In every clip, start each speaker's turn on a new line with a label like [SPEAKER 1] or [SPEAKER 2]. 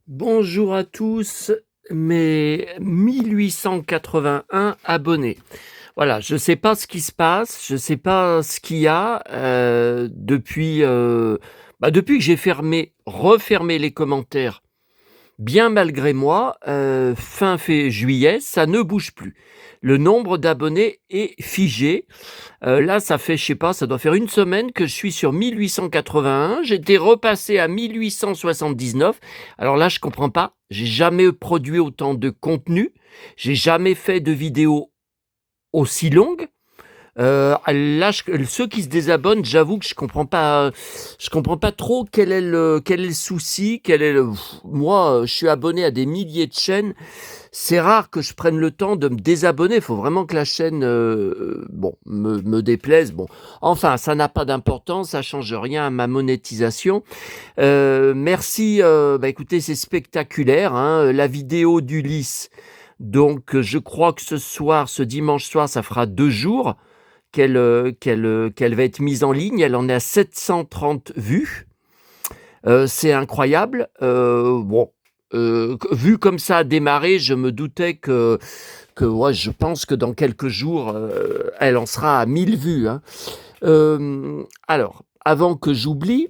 [SPEAKER 1] Bonjour à tous, mes 1881 abonnés. Voilà, je sais pas ce qui se passe, je sais pas ce qu'il y a depuis que j'ai refermé les commentaires, bien malgré moi, juillet, ça ne bouge plus. Le nombre d'abonnés est figé. Là, ça fait, je sais pas, ça doit faire une semaine que je suis sur 1881. J'étais repassé à 1879. Alors là, je comprends pas. J'ai jamais produit autant de contenu. J'ai jamais fait de vidéo aussi longue. Là, ceux qui se désabonnent, j'avoue que je comprends pas trop quel est le souci, moi, je suis abonné à des milliers de chaînes. C'est rare que je prenne le temps de me désabonner. Il faut vraiment que la chaîne, me déplaise. Bon, enfin, ça n'a pas d'importance, ça change rien à ma monétisation. Merci. Écoutez, c'est spectaculaire, hein, la vidéo d'Ulysse. Donc, je crois que ce dimanche soir, ça fera 2 jours qu'elle va être mise en ligne. Elle en est à 730 vues. C'est incroyable. Vu comme ça a démarré, je me doutais que ouais, je pense que dans quelques jours, elle en sera à 1000 vues, hein. Alors, avant que j'oublie,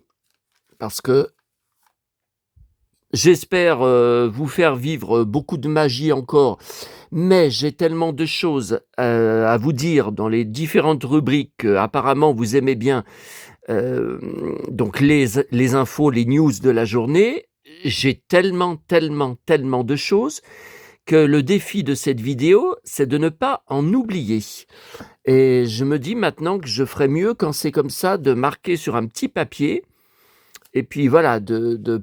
[SPEAKER 1] parce que j'espère vous faire vivre beaucoup de magie encore, mais j'ai tellement de choses à vous dire dans les différentes rubriques qu'apparemment vous aimez bien. Donc les infos, les news de la journée, j'ai tellement de choses que le défi de cette vidéo, c'est de ne pas en oublier. Et je me dis maintenant que je ferais mieux quand c'est comme ça de marquer sur un petit papier et puis voilà,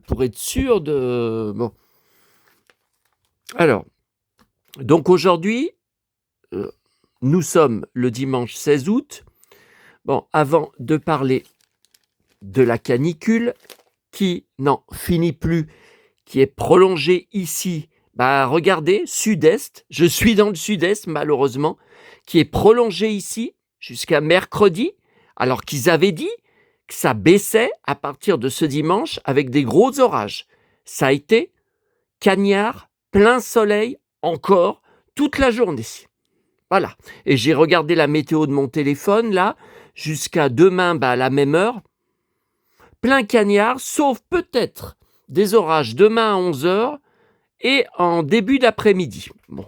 [SPEAKER 1] pour être sûr de... Bon. Alors, donc aujourd'hui, nous sommes le dimanche 16 août. Bon, avant de parler de la canicule qui n'en finit plus, qui est prolongée ici, regardez, sud-est, je suis dans le sud-est malheureusement, qui est prolongée ici jusqu'à mercredi, alors qu'ils avaient dit que ça baissait à partir de ce dimanche avec des gros orages. Ça a été cagnard, plein soleil, encore, toute la journée. Voilà. Et j'ai regardé la météo de mon téléphone, là, jusqu'à demain, à la même heure. Plein cagnard, sauf peut-être des orages demain à 11h et en début d'après-midi. Bon,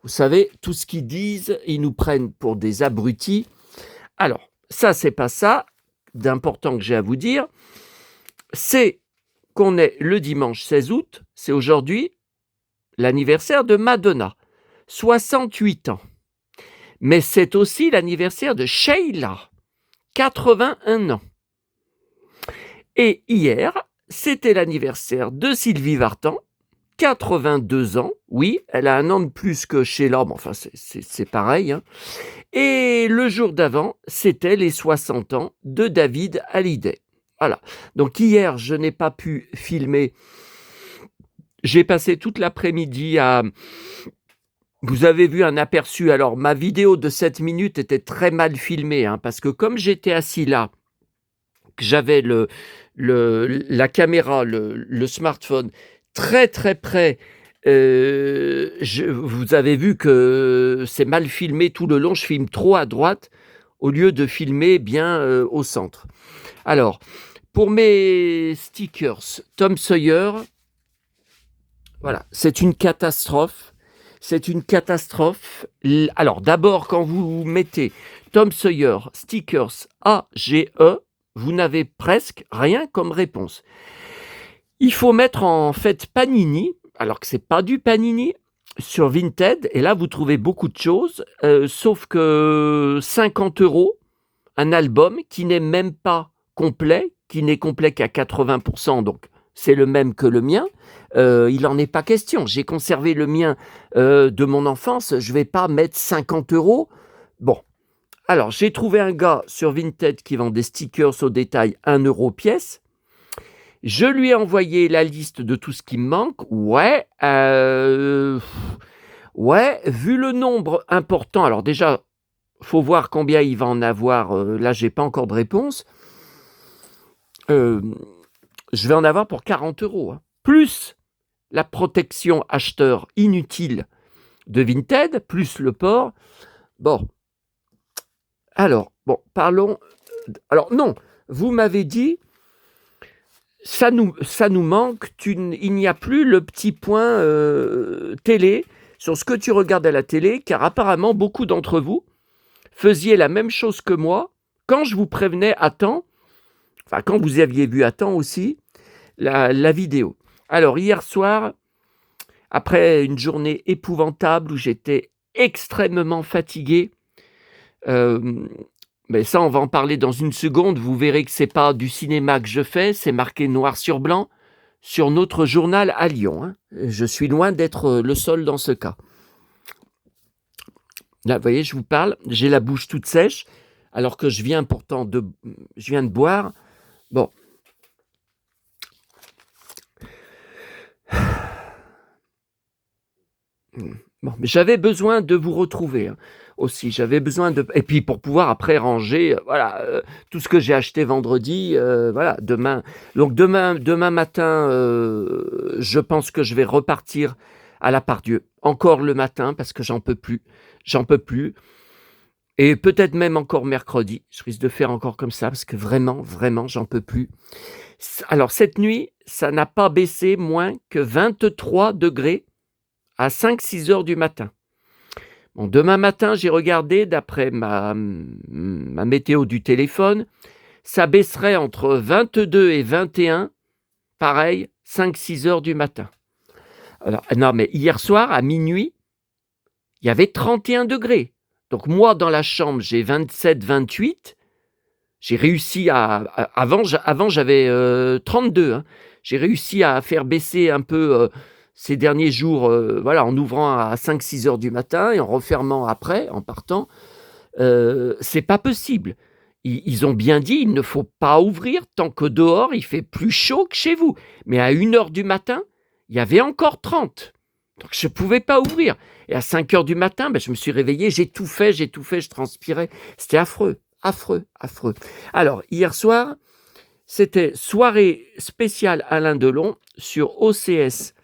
[SPEAKER 1] vous savez, tout ce qu'ils disent, ils nous prennent pour des abrutis. Alors, ça, c'est pas ça d'important que j'ai à vous dire. C'est qu'on est le dimanche 16 août, c'est aujourd'hui l'anniversaire de Madonna, 68 ans. Mais c'est aussi l'anniversaire de Sheila, 81 ans. Et hier, c'était l'anniversaire de Sylvie Vartan, 82 ans. Oui, elle a un an de plus que Sheila, mais enfin, c'est pareil, hein. Et le jour d'avant, c'était les 60 ans de David Hallyday. Voilà. Donc hier, je n'ai pas pu filmer. J'ai passé toute l'après-midi à... Vous avez vu un aperçu. Alors, ma vidéo de 7 minutes était très mal filmée, hein, parce que comme j'étais assis là, que j'avais la caméra, le smartphone très très près, vous avez vu que c'est mal filmé tout le long. Je filme trop à droite au lieu de filmer bien au centre. Alors, pour mes stickers Tom Sawyer, voilà, c'est une catastrophe. C'est une catastrophe. Alors, d'abord, quand vous mettez Tom Sawyer stickers AGE, vous n'avez presque rien comme réponse. Il faut mettre en fait Panini, alors que c'est pas du Panini, sur Vinted, et là vous trouvez beaucoup de choses, sauf que 50 €, un album qui n'est même pas complet, qui n'est complet qu'à 80%, donc c'est le même que le mien. Il n'en est pas question. J'ai conservé le mien de mon enfance, je vais pas mettre 50 €. Bon, alors j'ai trouvé un gars sur Vinted qui vend des stickers au détail 1 € pièce. Je lui ai envoyé la liste de tout ce qui me manque. Ouais, vu le nombre important, alors déjà, faut voir combien il va en avoir. Là, j'ai pas encore de réponse. Je vais en avoir pour 40 €, hein. Plus la protection acheteur inutile de Vinted, plus le port. Bon, alors, bon, parlons. Alors, non, vous m'avez dit, ça nous manque, il n'y a plus le petit point télé sur ce que tu regardes à la télé, car apparemment, beaucoup d'entre vous faisiez la même chose que moi quand je vous prévenais à temps, enfin, quand vous aviez vu à temps aussi la vidéo. Alors, hier soir, après une journée épouvantable où j'étais extrêmement fatigué, mais ça, on va en parler dans une seconde. Vous verrez que c'est pas du cinéma que je fais, c'est marqué noir sur blanc sur notre journal à Lyon, hein. Je suis loin d'être le seul dans ce cas. Là, vous voyez, je vous parle, j'ai la bouche toute sèche, alors que je viens de boire. Bon. Bon, mais j'avais besoin de vous retrouver, hein, aussi. J'avais besoin de et puis pour pouvoir après ranger, voilà, tout ce que j'ai acheté vendredi, voilà, demain donc demain matin, je pense que je vais repartir à la Part-Dieu, encore le matin parce que j'en peux plus et peut-être même encore mercredi. Je risque de faire encore comme ça parce que vraiment, vraiment, j'en peux plus. Alors cette nuit, ça n'a pas baissé moins que 23 degrés à 5-6 heures du matin. Bon, demain matin, j'ai regardé d'après ma météo du téléphone, ça baisserait entre 22 et 21, pareil, 5-6 heures du matin. Alors, non, mais hier soir, à minuit, il y avait 31 degrés. Donc moi, dans la chambre, j'ai 27-28. J'ai réussi avant, j'avais 32, hein. J'ai réussi à faire baisser un peu ces derniers jours, voilà, en ouvrant à 5-6 heures du matin et en refermant après, en partant. C'est pas possible. Ils ont bien dit, il ne faut pas ouvrir tant que dehors, il fait plus chaud que chez vous. Mais à 1 heure du matin, il y avait encore 30. Donc je ne pouvais pas ouvrir. Et à 5 heures du matin, je me suis réveillé, j'étouffais, je transpirais. C'était affreux, affreux, affreux. Alors, hier soir, c'était soirée spéciale Alain Delon sur OCS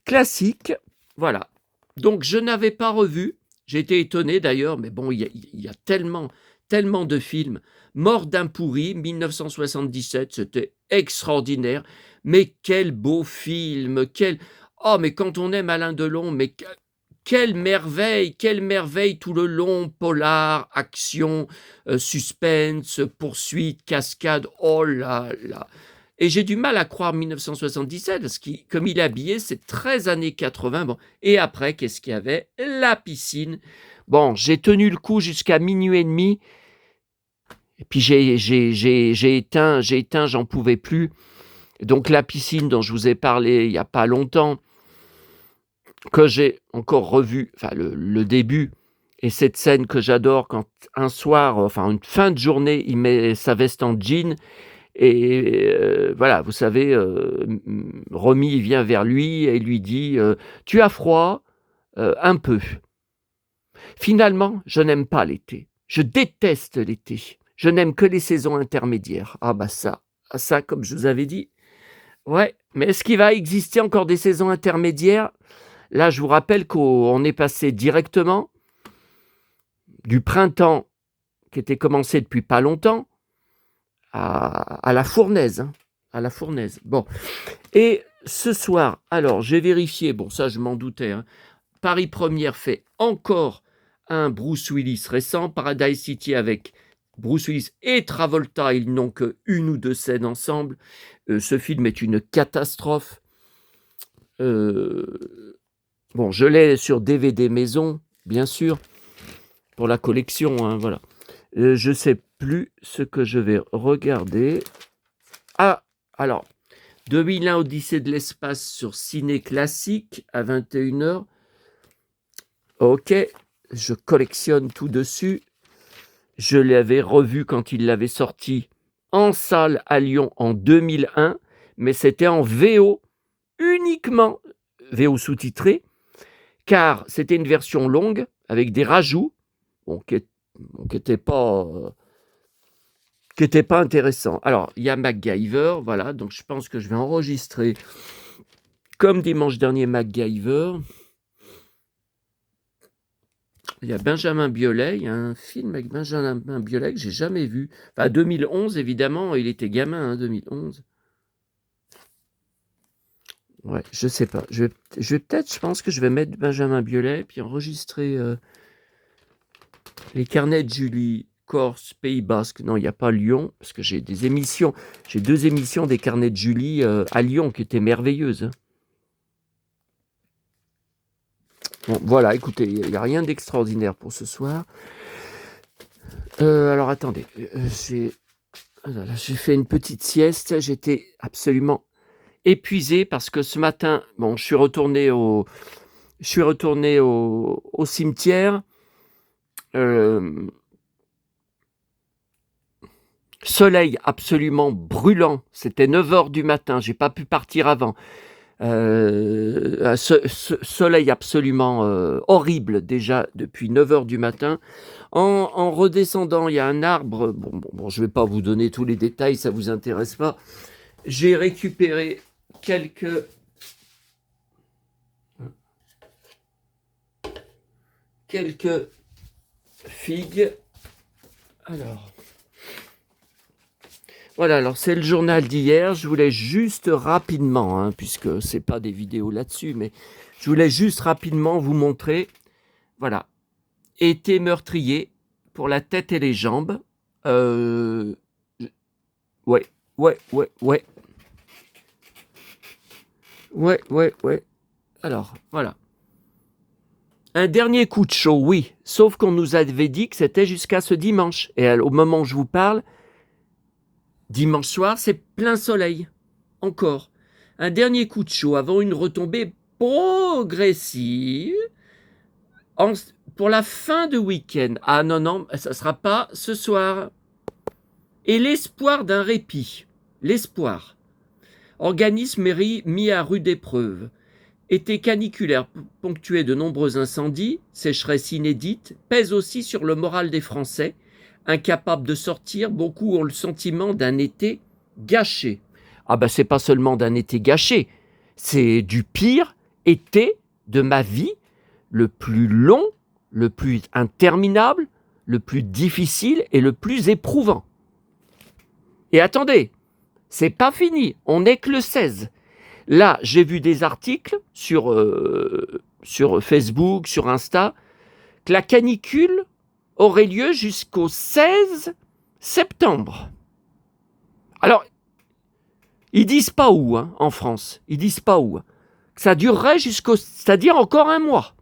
[SPEAKER 1] Classique. Voilà. Donc, je n'avais pas revu. J'ai été étonné d'ailleurs, mais bon, il y a tellement de films. Mort d'un pourri, 1977, c'était extraordinaire. Mais quel beau film, Oh, mais quand on aime Alain Delon, mais quelle merveille tout le long, polar, action, suspense, poursuite, cascade, oh là là. Et j'ai du mal à croire 1977, parce que comme il est habillé, c'est très années 80. Bon. Et après, qu'est-ce qu'il y avait? La piscine. Bon, j'ai tenu le coup jusqu'à minuit et demi. Et puis j'ai éteint, j'en pouvais plus. Donc la piscine dont je vous ai parlé il n'y a pas longtemps, que j'ai encore revu, enfin le début, et cette scène que j'adore quand un soir, enfin une fin de journée, il met sa veste en jean et voilà, vous savez, Romy vient vers lui et lui dit tu as froid? Un peu. Finalement, je n'aime pas l'été. Je déteste l'été. Je n'aime que les saisons intermédiaires. Ah bah ça, comme je vous avais dit. Ouais, mais est-ce qu'il va exister encore des saisons intermédiaires? Là, je vous rappelle qu'on est passé directement du printemps qui était commencé depuis pas longtemps à la fournaise, hein, à la fournaise. Bon, et ce soir, alors j'ai vérifié, bon ça je m'en doutais, hein, Paris Première fait encore un Bruce Willis récent, Paradise City avec Bruce Willis et Travolta, ils n'ont qu'une ou deux scènes ensemble. Ce film est une catastrophe. Bon, je l'ai sur DVD maison, bien sûr, pour la collection, hein, voilà. Je ne sais plus ce que je vais regarder. Ah, alors, 2001 Odyssée de l'espace sur Ciné Classique à 21h. Ok, je collectionne tout dessus. Je l'avais revu quand il l'avait sorti en salle à Lyon en 2001, mais c'était en VO uniquement, VO sous-titré, car c'était une version longue avec des rajouts bon, qui n'étaient pas intéressants. Alors, il y a MacGyver, voilà, donc je pense que je vais enregistrer Comme dimanche dernier, MacGyver. Il y a Benjamin Biolay, il y a un film avec Benjamin Biolay que j'ai jamais vu. Enfin, 2011, évidemment, il était gamin, 2011. Ouais, je sais pas. Je pense que je vais mettre Benjamin Biolay, puis enregistrer les carnets de Julie, Corse, Pays Basque. Non, il n'y a pas Lyon, parce que j'ai 2 émissions des carnets de Julie à Lyon qui étaient merveilleuses. Bon, voilà, écoutez, il n'y a rien d'extraordinaire pour ce soir. Alors, attendez, j'ai fait une petite sieste, j'étais absolument épuisé parce que ce matin, bon, je suis retourné au cimetière. Soleil absolument brûlant, c'était 9h du matin, j'ai pas pu partir avant. Soleil absolument horrible déjà depuis 9h du matin. En redescendant, il y a un arbre. Bon, je ne vais pas vous donner tous les détails, ça ne vous intéresse pas. J'ai récupéré quelques figues. Alors, voilà, alors c'est le journal d'hier. Je voulais juste rapidement, puisque ce n'est pas des vidéos là-dessus, mais je voulais juste rapidement vous montrer. Voilà, été meurtrier pour la tête et les jambes. Ouais. Alors, voilà. Un dernier coup de chaud, oui. Sauf qu'on nous avait dit que c'était jusqu'à ce dimanche. Et au moment où je vous parle, dimanche soir, c'est plein soleil. Encore. Un dernier coup de chaud avant une retombée progressive pour la fin de week-end. Ah non, ça ne sera pas ce soir. Et l'espoir d'un répit. L'espoir. Organisme mis à rude épreuve. Été caniculaire ponctué de nombreux incendies, sécheresse inédite, pèse aussi sur le moral des Français. Incapables de sortir, beaucoup ont le sentiment d'un été gâché. Ah ben c'est pas seulement d'un été gâché, c'est du pire été de ma vie, le plus long, le plus interminable, le plus difficile et le plus éprouvant. Et attendez, c'est pas fini, on n'est que le 16. Là, j'ai vu des articles sur Facebook, sur Insta, que la canicule aurait lieu jusqu'au 16 septembre. Alors, ils disent pas où, en France. Ils disent pas où. Ça durerait c'est-à-dire encore un mois.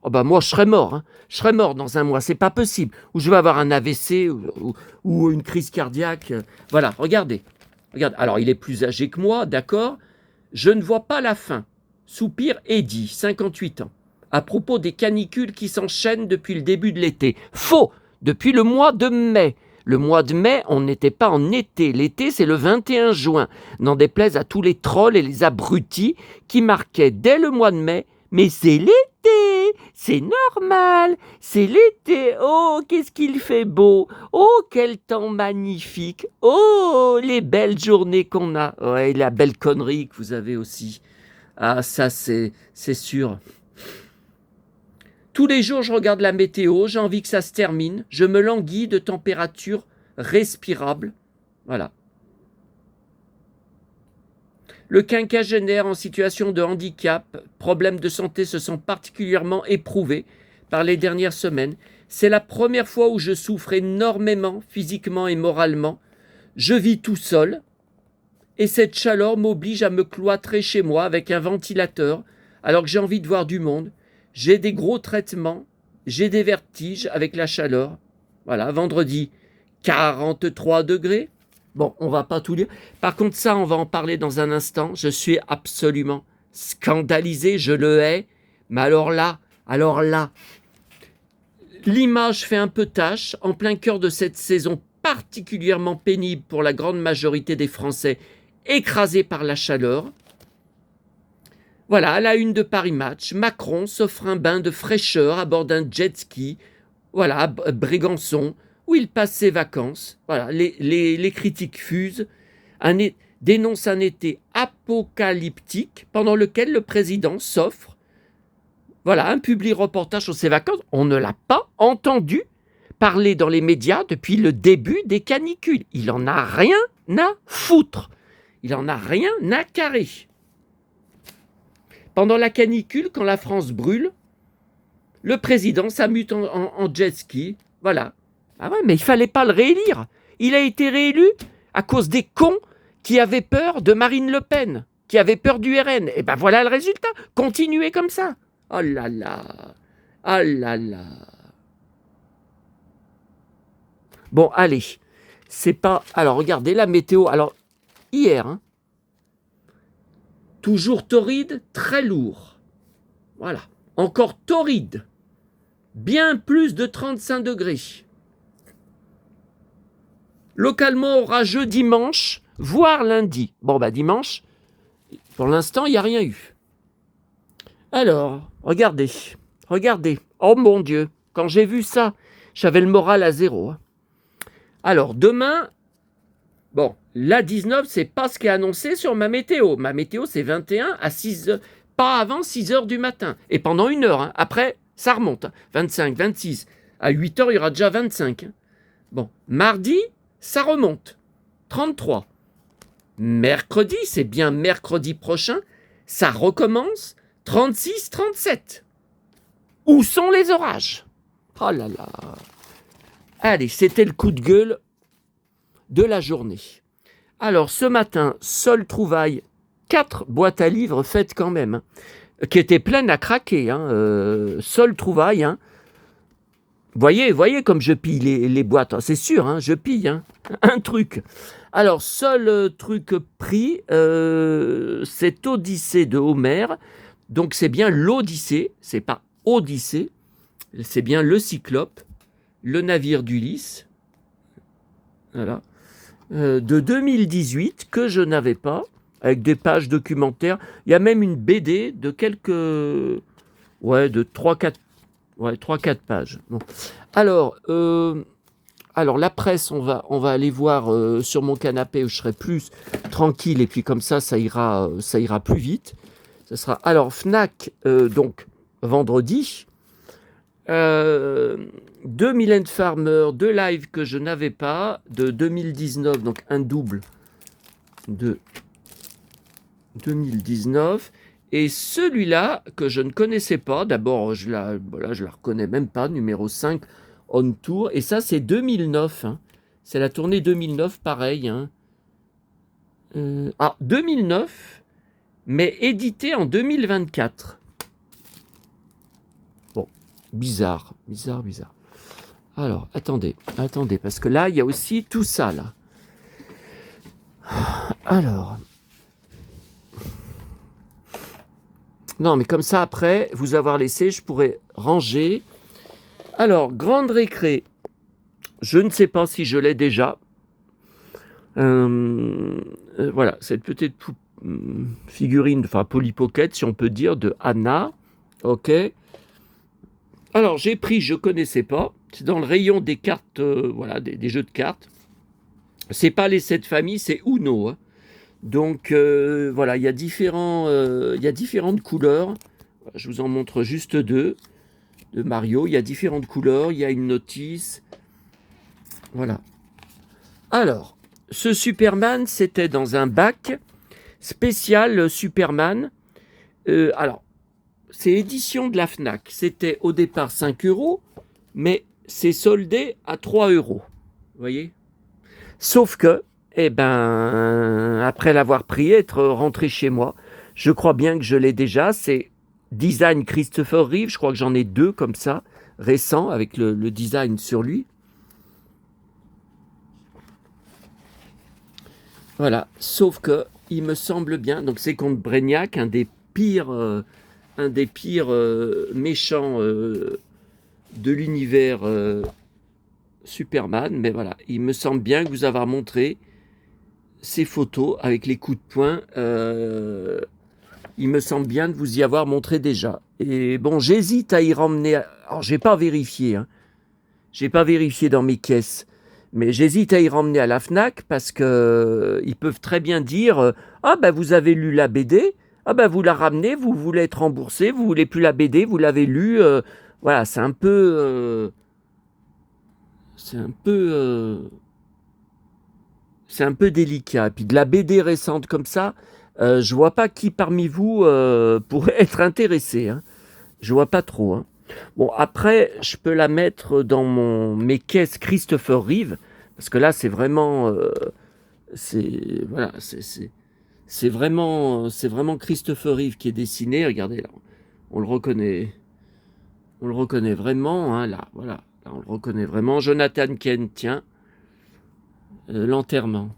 [SPEAKER 1] Oh ben moi, je serais mort. Je serais mort dans un mois. C'est pas possible. Ou je vais avoir un AVC ou une crise cardiaque. Voilà, regardez. Alors, il est plus âgé que moi, d'accord. Je ne vois pas la fin. Soupire Eddy, 58 ans. À propos des canicules qui s'enchaînent depuis le début de l'été. Faux! Depuis le mois de mai. Le mois de mai, on n'était pas en été. L'été, c'est le 21 juin. N'en déplaise à tous les trolls et les abrutis qui marquaient dès le mois de mai. Mais c'est l'été! C'est normal! C'est l'été! Oh, qu'est-ce qu'il fait beau! Oh, quel temps magnifique! Oh, les belles journées qu'on a! Ouais, la belle connerie que vous avez aussi. Ah, ça, c'est sûr. Tous les jours, je regarde la météo, j'ai envie que ça se termine. Je me languis de température respirable. Voilà. Le quinquagénaire en situation de handicap, problèmes de santé se sont particulièrement éprouvés par les dernières semaines. C'est la première fois où je souffre énormément, physiquement et moralement. Je vis tout seul et cette chaleur m'oblige à me cloîtrer chez moi avec un ventilateur alors que j'ai envie de voir du monde. J'ai des gros traitements, j'ai des vertiges avec la chaleur. Voilà, vendredi, 43 degrés. Bon, on va pas tout lire. Par contre, ça, on va en parler dans un instant. Je suis absolument scandalisé, je le hais. Mais alors là, l'image fait un peu tâche en plein cœur de cette saison particulièrement pénible pour la grande majorité des Français, écrasés par la chaleur. Voilà, à la une de Paris Match, Macron s'offre un bain de fraîcheur à bord d'un jet ski. Voilà, à Brégançon, où il passe ses vacances. Voilà, les critiques fusent. dénonce un été apocalyptique pendant lequel le président s'offre, voilà, un public reportage sur ses vacances. On ne l'a pas entendu parler dans les médias depuis le début des canicules. Il en a rien à foutre. Il en a rien à carrer. Pendant la canicule, quand la France brûle, le président s'amuse en jet ski. Voilà. Ah ouais, mais il fallait pas le réélire. Il a été réélu à cause des cons qui avaient peur de Marine Le Pen, qui avaient peur du RN. Et ben voilà le résultat. Continuez comme ça. Oh là là. Oh là là. Bon, allez. C'est pas... Alors, regardez la météo. Alors, hier, hein, toujours torride, très lourd. Voilà. Encore torride. Bien plus de 35 degrés. Localement orageux dimanche, voire lundi. Bon, bah dimanche, pour l'instant, il n'y a rien eu. Alors, regardez. Oh mon Dieu, quand j'ai vu ça, j'avais le moral à zéro. Alors, demain, bon, la 19, c'est pas ce qui est annoncé sur ma météo. Ma météo, c'est 21 à 6 heures, pas avant 6 heures du matin. Et pendant 1 heure. Hein. Après, ça remonte. 25, 26. À 8 heures, il y aura déjà 25. Bon, mardi, ça remonte. 33. Mercredi, c'est bien mercredi prochain, ça recommence. 36, 37. Où sont les orages? Oh là là. Allez, c'était le coup de gueule de la journée. Alors, ce matin, seule trouvaille, 4 boîtes à livres faites quand même, hein, qui étaient pleines à craquer. Seule trouvaille. Hein. Voyez comme je pille les boîtes. C'est sûr, hein, je pille. Hein. Un truc. Alors, seul truc pris, c'est Odyssée de Homère. Donc, c'est bien l'Odyssée. C'est pas Odyssée. C'est bien le Cyclope, le navire d'Ulysse. Voilà. De 2018, que je n'avais pas, avec des pages documentaires. Il y a même une BD de quelques... Ouais, de 3-4 pages. Bon. Alors, la presse, on va aller voir sur mon canapé où je serai plus tranquille et puis comme ça ira plus vite. Ça sera alors Fnac, donc vendredi. 2 Mylène Farmer, 2 lives que je n'avais pas, de 2019, donc un double de 2019. Et celui-là, que je ne connaissais pas, d'abord, je la reconnais même pas, numéro 5, On Tour. Et ça, c'est 2009. Hein. C'est la tournée 2009, pareil. Hein. 2009, mais édité en 2024. Bon, bizarre. Alors, attendez, parce que là, il y a aussi tout ça, là. Alors... Non, mais comme ça, après, vous avoir laissé, je pourrais ranger. Alors, Grande Récré, je ne sais pas si je l'ai déjà. Voilà, cette petite figurine, enfin Polly Pocket, si on peut dire, de Anna. Ok. Alors, j'ai pris, je ne connaissais pas. C'est dans le rayon des cartes, voilà, des jeux de cartes. C'est pas les 7 familles, c'est Uno. Hein. Donc voilà, il y a différentes couleurs. Je vous en montre juste 2 de Mario. Il y a différentes couleurs, il y a une notice. Voilà. Alors, ce Superman, c'était dans un bac spécial Superman. Alors, c'est édition de la Fnac. C'était au départ 5 €, mais c'est soldé à 3 €. Vous voyez ? Sauf que, après l'avoir pris, être rentré chez moi, je crois bien que je l'ai déjà. C'est design Christopher Reeve. Je crois que j'en ai 2 comme ça, récents, avec le design sur lui. Voilà. Sauf que, il me semble bien, donc c'est contre Brainiac, un des pires méchants de l'univers Superman. Mais voilà, il me semble bien que vous avoir montré ces photos avec les coups de poing, il me semble bien de vous y avoir montré déjà. Et bon, j'hésite à y ramener. Alors, j'ai pas vérifié dans mes caisses, Mais j'hésite à y remmener à la FNAC parce que ils peuvent très bien dire ah ben vous avez lu la BD, ah ben vous la ramenez, vous voulez être remboursé, vous voulez plus la BD, vous l'avez lu, voilà, c'est un peu c'est un peu délicat. Et puis de la BD récente comme ça, je vois pas qui parmi vous pourrait être intéressé, hein. Je vois pas trop, hein. Bon, après, je peux la mettre dans mes caisses Christopher Reeve, parce que là, c'est vraiment, voilà, c'est vraiment Christopher Reeve qui est dessiné. Regardez là, on le reconnaît, on le reconnaît vraiment, hein, là, voilà, là, on le reconnaît vraiment. Jonathan Kent, tiens, l'enterrement.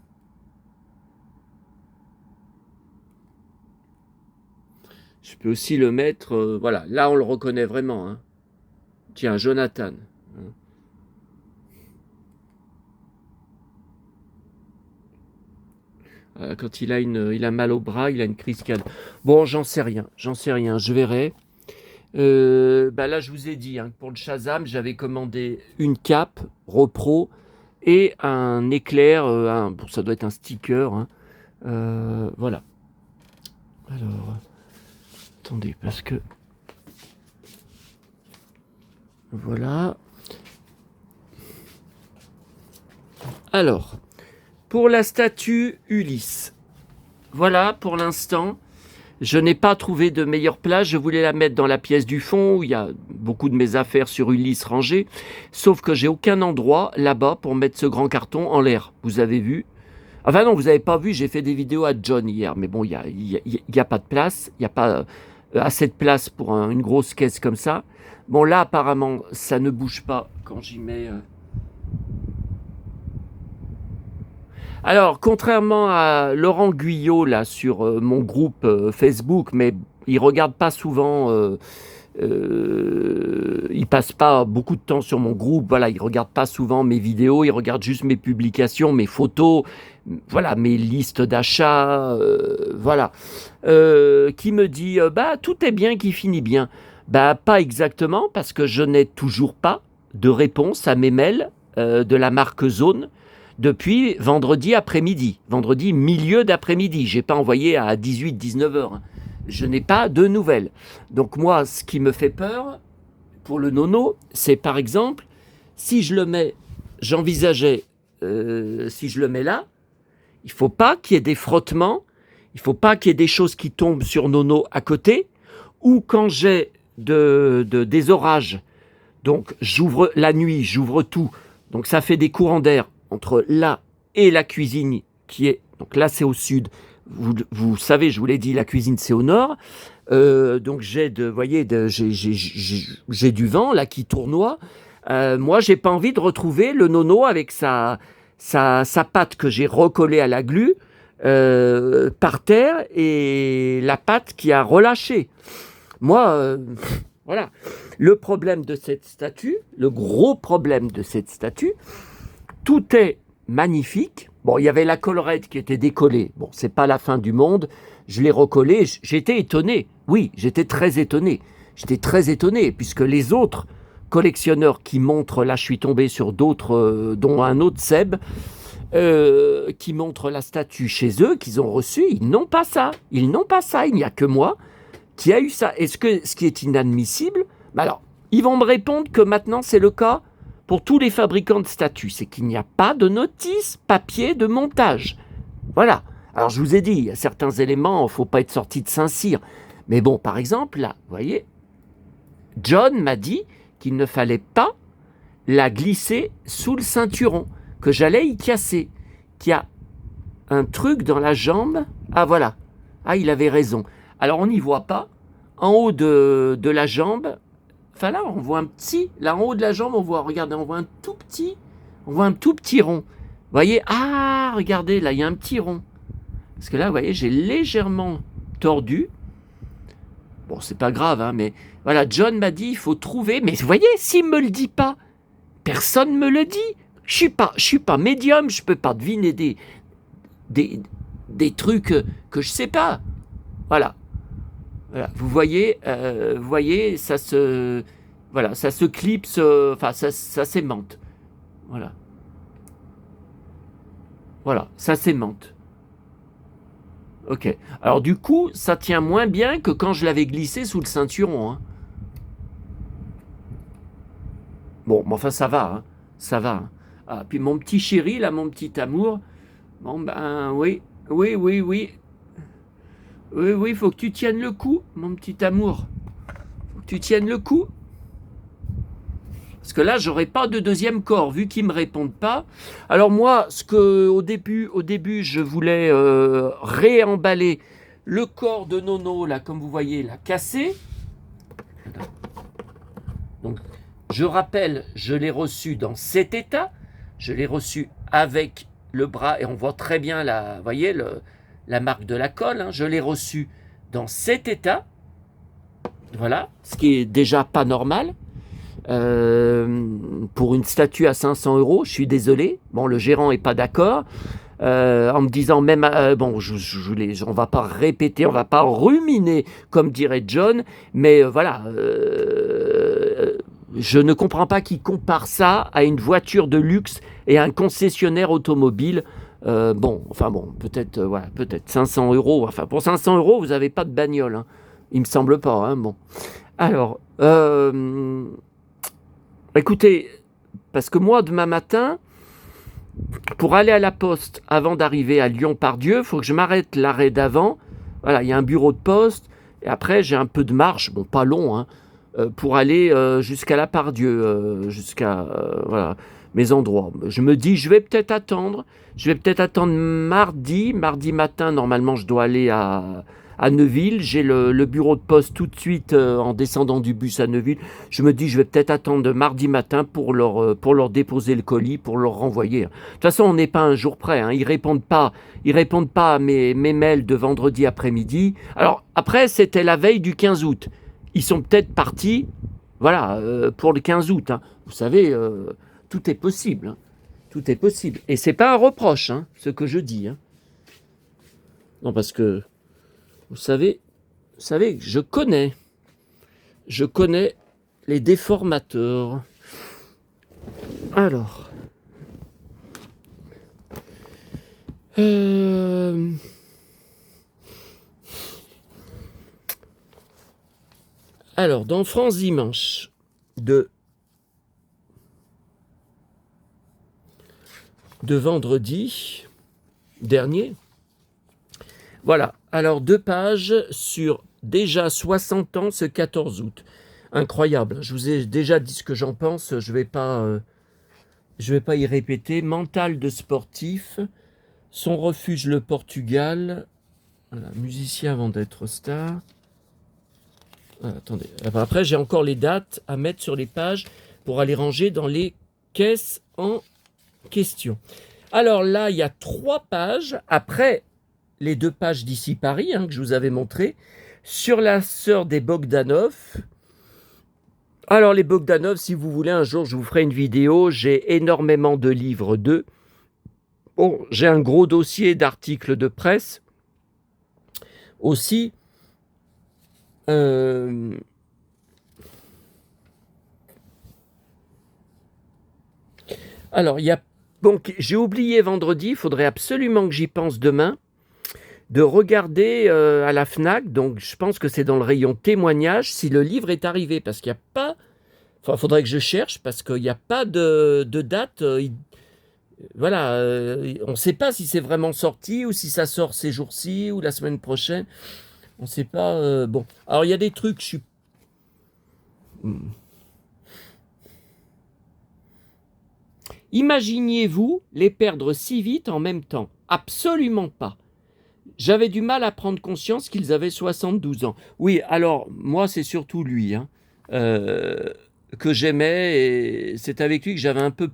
[SPEAKER 1] Je peux aussi le mettre, voilà, là, on le reconnaît vraiment, hein. Tiens, Jonathan. Quand il a mal au bras, il a une crise cardiaque. Bon, j'en sais rien, je verrai. Là, je vous ai dit, hein, pour le Shazam, j'avais commandé une cape Repro et un éclair, bon, ça doit être un sticker, hein. Voilà. Alors, attendez, parce que... Voilà. Alors, pour la statue Ulysse, voilà, pour l'instant, je n'ai pas trouvé de meilleure place. Je voulais la mettre dans la pièce du fond où il y a beaucoup de mes affaires sur Ulysse rangées. Sauf que j'ai aucun endroit là-bas pour mettre ce grand carton en l'air. Vous avez vu? Enfin non, vous n'avez pas vu, j'ai fait des vidéos à John hier. Mais bon, il n'y a pas de place. Il n'y a pas assez de place pour une grosse caisse comme ça. Bon, là, apparemment, ça ne bouge pas quand j'y mets... Alors, contrairement à Laurent Guyot, là, sur mon groupe Facebook, mais il regarde pas souvent, il passe pas beaucoup de temps sur mon groupe, voilà, il regarde pas souvent mes vidéos, il regarde juste mes publications, mes photos, voilà, mes listes d'achats, voilà. Qui me dit, bah, tout est bien qui finit bien. Bah, pas exactement, parce que je n'ai toujours pas de réponse à mes mails de la marque Zone, depuis vendredi après-midi, vendredi milieu d'après-midi. Je n'ai pas envoyé à 18-19 heures. Je n'ai pas de nouvelles. Donc moi, ce qui me fait peur pour le nono, c'est par exemple, si je le mets, j'envisageais, si je le mets là, il ne faut pas qu'il y ait des frottements, il ne faut pas qu'il y ait des choses qui tombent sur nono à côté, ou quand j'ai des orages, donc j'ouvre la nuit, j'ouvre tout, donc ça fait des courants d'air entre là et la cuisine qui est, donc là c'est au sud, vous savez, je vous l'ai dit, la cuisine c'est au nord, donc j'ai du vent là qui tournoie, moi j'ai pas envie de retrouver le nono avec sa patte que j'ai recollée à la glu par terre et la patte qui a relâché. Moi, voilà. Le problème de cette statue, le gros problème de cette statue, tout est magnifique. Bon, il y avait la collerette qui était décollée. Bon, c'est pas la fin du monde. Je l'ai recollée. J'étais étonné. Oui, j'étais très étonné. J'étais très étonné puisque les autres collectionneurs qui montrent, là je suis tombé sur d'autres, dont un autre Seb, qui montrent la statue chez eux, qu'ils ont reçue, ils n'ont pas ça. Ils n'ont pas ça. Il n'y a que moi qui a eu ça. Est-ce que ce qui est inadmissible, alors, ils vont me répondre que maintenant c'est le cas pour tous les fabricants de statues, c'est qu'il n'y a pas de notice papier de montage. Voilà. Alors je vous ai dit, il y a certains éléments, il ne faut pas être sorti de Saint-Cyr. Mais bon, par exemple, là, vous voyez, John m'a dit qu'il ne fallait pas la glisser sous le ceinturon, que j'allais y casser, qu'il y a un truc dans la jambe. Ah voilà, ah il avait raison. Alors on n'y voit pas, en haut de la jambe, enfin là on voit un petit, là en haut de la jambe on voit, regardez, on voit un tout petit rond. Vous voyez, ah regardez, là il y a un petit rond. Parce que là, vous voyez, j'ai légèrement tordu. Bon, c'est pas grave, hein, mais voilà, John m'a dit, il faut trouver. Mais vous voyez, s'il me le dit pas, personne me le dit. Je suis pas médium, je peux pas deviner des trucs que je sais pas. Voilà. Voilà. Vous voyez, ça se clipse, enfin, ça s'aimante. Voilà. Voilà, ça s'aimante. Ok. Alors du coup, ça tient moins bien que quand je l'avais glissé sous le ceinturon. Hein. Bon, mais enfin ça va, hein. Ça va. Hein. Ah, puis mon petit chéri, là, mon petit amour, bon ben oui, oui, oui, oui. Oui, oui, faut que tu tiennes le coup, mon petit amour. Faut que tu tiennes le coup. Parce que là, j'aurais pas de deuxième corps, vu qu'ils me répondent pas. Alors moi, ce que au début, je voulais réemballer le corps de Nono, là, comme vous voyez, là, cassé. Donc, je rappelle, je l'ai reçu dans cet état. Je l'ai reçu avec le bras, et on voit très bien la, vous voyez, la marque de la colle. Hein. Je l'ai reçu dans cet état. Voilà, ce qui est déjà pas normal. Pour une statue à 500 euros, je suis désolé. Bon, le gérant est pas d'accord. En me disant même, bon, on va pas répéter, on va pas ruminer, comme dirait John, mais voilà, je ne comprends pas qui compare ça à une voiture de luxe et à un concessionnaire automobile. Bon, enfin bon, peut-être, voilà, peut-être 500 euros. Enfin, pour 500 euros, vous n'avez pas de bagnole. Hein. Il me semble pas. Hein, bon, alors, écoutez, parce que moi, demain matin, pour aller à la poste avant d'arriver à Lyon-Pardieu, il faut que je m'arrête l'arrêt d'avant. Voilà, il y a un bureau de poste. Et après, j'ai un peu de marche, bon, pas long, hein, pour aller jusqu'à la Pardieu, jusqu'à voilà, mes endroits. Je me dis, je vais peut-être attendre. Je vais peut-être attendre mardi. Mardi matin, normalement, je dois aller à Neuville. J'ai le bureau de poste tout de suite en descendant du bus à Neuville. Je me dis, je vais peut-être attendre mardi matin pour leur déposer le colis, pour leur renvoyer. De toute façon, on n'est pas un jour près. Hein. Ils répondent pas à mes mails de vendredi après-midi. Alors, après, c'était la veille du 15 août. Ils sont peut-être partis, voilà, pour le 15 août. Hein. Vous savez, tout est possible. Hein. Tout est possible. Et c'est pas un reproche, hein, ce que je dis. Hein. Non, parce que, vous savez, je connais les déformateurs. Alors, dans France Dimanche de vendredi dernier, voilà. Alors, 2 pages sur déjà 60 ans ce 14 août. Incroyable. Je vous ai déjà dit ce que j'en pense. Je vais pas y répéter. Mental de sportif. Son refuge le Portugal. Voilà, musicien avant d'être star. Voilà, attendez. Après, j'ai encore les dates à mettre sur les pages pour aller ranger dans les caisses en question. Alors là, il y a 3 pages après les 2 pages d'ici Paris hein, que je vous avais montré sur la sœur des Bogdanov. Alors les Bogdanov, si vous voulez, un jour je vous ferai une vidéo. J'ai énormément de livres d'eux. Bon, j'ai un gros dossier d'articles de presse aussi. Alors, il y a. Bon, j'ai oublié vendredi, il faudrait absolument que j'y pense demain, de regarder à la Fnac, donc je pense que c'est dans le rayon témoignages, si le livre est arrivé, parce qu'il n'y a pas. Enfin, il faudrait que je cherche, parce qu'il n'y a pas de date. Voilà, on ne sait pas si c'est vraiment sorti, ou si ça sort ces jours-ci, ou la semaine prochaine. On ne sait pas. Bon, alors il y a des trucs, je suis. Imaginiez-vous les perdre si vite en même temps? Absolument pas. J'avais du mal à prendre conscience qu'ils avaient 72 ans. Oui, alors, moi, c'est surtout lui hein, que j'aimais, et c'est avec lui que j'avais un peu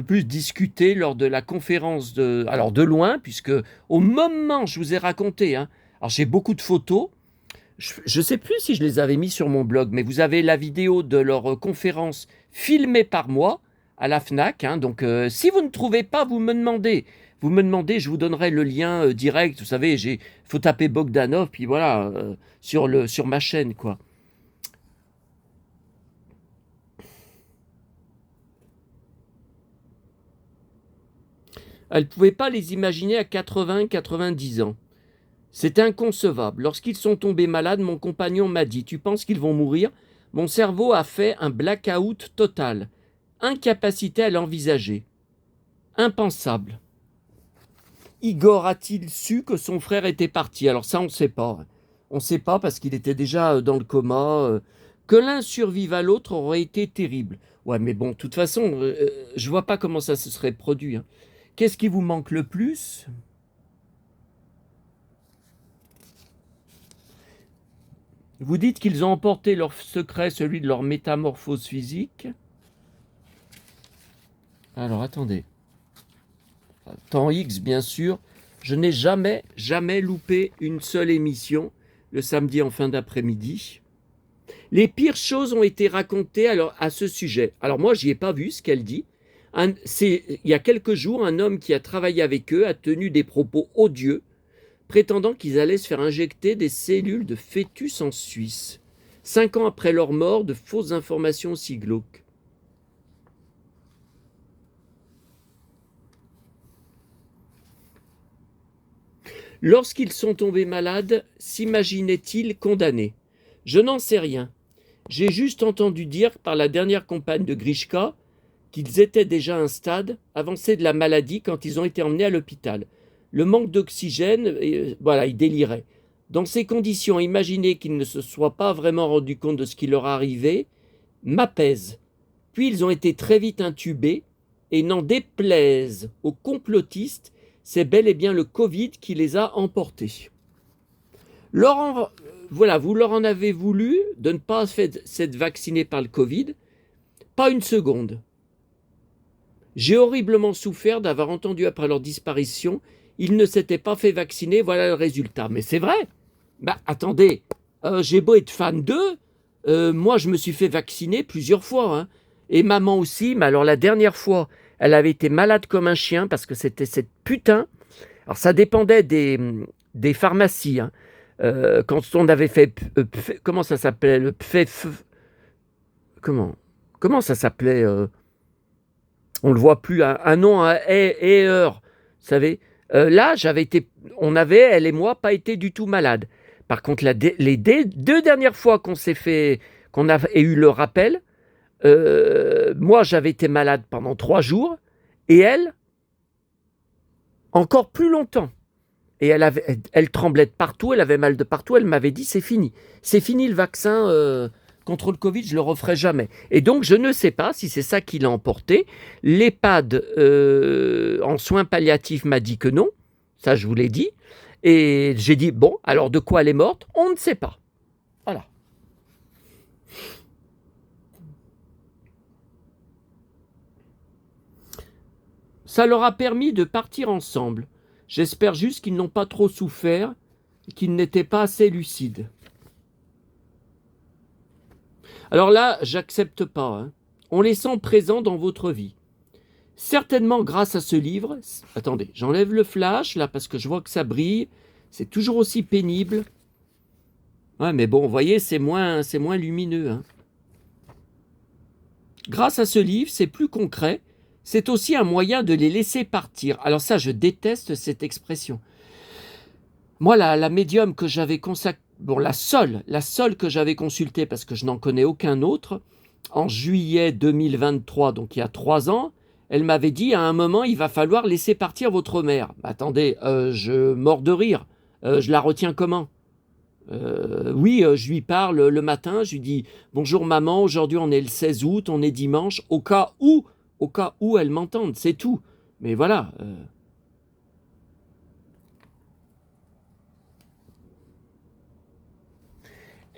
[SPEAKER 1] plus discuté lors de la conférence alors de loin, puisque au moment, je vous ai raconté, hein, alors j'ai beaucoup de photos, je ne sais plus si je les avais mis sur mon blog, mais vous avez la vidéo de leur conférence filmée par moi à la Fnac. Hein, donc, si vous ne trouvez pas, vous me demandez. Vous me demandez, je vous donnerai le lien direct. Vous savez, faut taper Bogdanov, puis voilà, sur ma chaîne, quoi. Elle ne pouvait pas les imaginer à 80, 90 ans. C'est inconcevable. Lorsqu'ils sont tombés malades, mon compagnon m'a dit « Tu penses qu'ils vont mourir ?» Mon cerveau a fait un blackout total. Incapacité à l'envisager. Impensable. Igor a-t-il su que son frère était parti? Alors ça, on ne sait pas. On ne sait pas parce qu'il était déjà dans le coma. Que l'un survive à l'autre aurait été terrible. Ouais, mais bon, de toute façon, je ne vois pas comment ça se serait produit. Hein. Qu'est-ce qui vous manque le plus? Vous dites qu'ils ont emporté leur secret, celui de leur métamorphose physique. Alors, attendez. Temps X, bien sûr. Je n'ai jamais loupé une seule émission le samedi en fin d'après-midi. Les pires choses ont été racontées à ce sujet. Alors moi, j'y ai pas vu ce qu'elle dit. Il y a quelques jours, un homme qui a travaillé avec eux a tenu des propos odieux, prétendant qu'ils allaient se faire injecter des cellules de fœtus en Suisse. 5 ans après leur mort, de fausses informations aussi glauques. Lorsqu'ils sont tombés malades, s'imaginaient-ils condamnés? Je n'en sais rien. J'ai juste entendu dire par la dernière compagne de Grishka qu'ils étaient déjà à un stade avancé de la maladie quand ils ont été emmenés à l'hôpital. Le manque d'oxygène, voilà, ils déliraient. Dans ces conditions, imaginer qu'ils ne se soient pas vraiment rendus compte de ce qui leur arrivait m'apaise. Puis ils ont été très vite intubés et n'en déplaise aux complotistes, c'est bel et bien le Covid qui les a emportés. Voilà, vous leur en avez voulu de ne pas s'être vaccinés par le Covid, pas une seconde. J'ai horriblement souffert d'avoir entendu après leur disparition, ils ne s'étaient pas fait vacciner, voilà le résultat. Mais c'est vrai. Attendez, j'ai beau être fan d'eux, moi je me suis fait vacciner plusieurs fois. Hein. Et maman aussi, mais alors la dernière fois, elle avait été malade comme un chien parce que c'était cette putain. Alors ça dépendait des pharmacies. Hein. Quand on avait fait, comment ça s'appelait le comment ça s'appelait on le voit plus, un nom à heure, vous savez. Là, elle et moi, pas été du tout malades. Par contre, les deux dernières fois qu'on a eu le rappel, moi, j'avais été malade pendant 3 jours, et elle, encore plus longtemps. Et elle tremblait de partout, elle avait mal de partout, elle m'avait dit, c'est fini le vaccin contre le Covid, je ne le referai jamais. Et donc, je ne sais pas si c'est ça qui l'a emporté. L'EHPAD en soins palliatifs m'a dit que non, ça je vous l'ai dit. Et j'ai dit, bon, alors de quoi elle est morte? On ne sait pas. Voilà. Ça leur a permis de partir ensemble. J'espère juste qu'ils n'ont pas trop souffert et qu'ils n'étaient pas assez lucides. Alors là, j'accepte pas. Hein. On les sent présents dans votre vie. Certainement grâce à ce livre. Attendez, j'enlève le flash là parce que je vois que ça brille. C'est toujours aussi pénible. Ouais, mais bon, vous voyez, c'est moins lumineux. Hein. Grâce à ce livre, c'est plus concret. C'est aussi un moyen de les laisser partir. Alors ça, je déteste cette expression. Moi, la médium que j'avais consacrée, bon, la seule que j'avais consultée, parce que je n'en connais aucun autre, en juillet 2023, donc il y a 3 ans, elle m'avait dit, à un moment, il va falloir laisser partir votre mère. Attendez, je mords de rire. Je la retiens comment? Oui, je lui parle le matin, je lui dis, bonjour maman, aujourd'hui on est le 16 août, on est dimanche, au cas où elle m'entende, c'est tout. Mais voilà.